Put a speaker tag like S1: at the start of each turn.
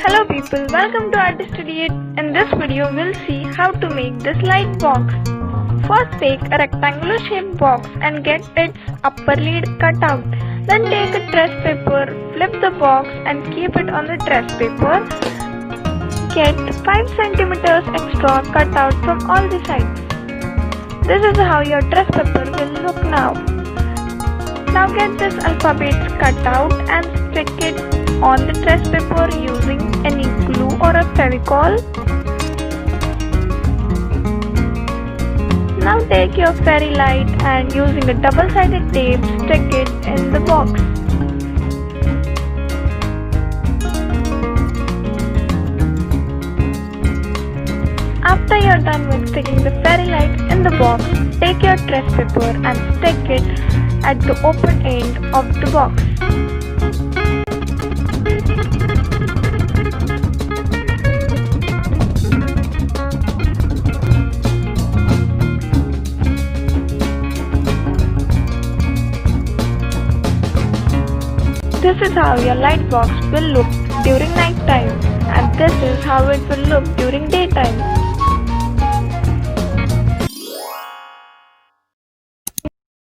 S1: Hello people, welcome to artistydiot. In this video, we'll see how to make this light box. First take a rectangular shaped box and get its upper lid cut out. Then take a tress paper, flip the box and keep it on the tress paper. Get 5 cm extra cut out from all the sides. This is how your tress paper will look now. Now get this alphabet cut out and stick it on the tress paper using any glue or a Fevicol. Now take your fairy light and using a double-sided tape stick it in the box. After you are done with sticking the fairy lights in the box, take your tress paper and stick it at the open end of the box. This is how your light box will look during night time, and this is how it will look during daytime.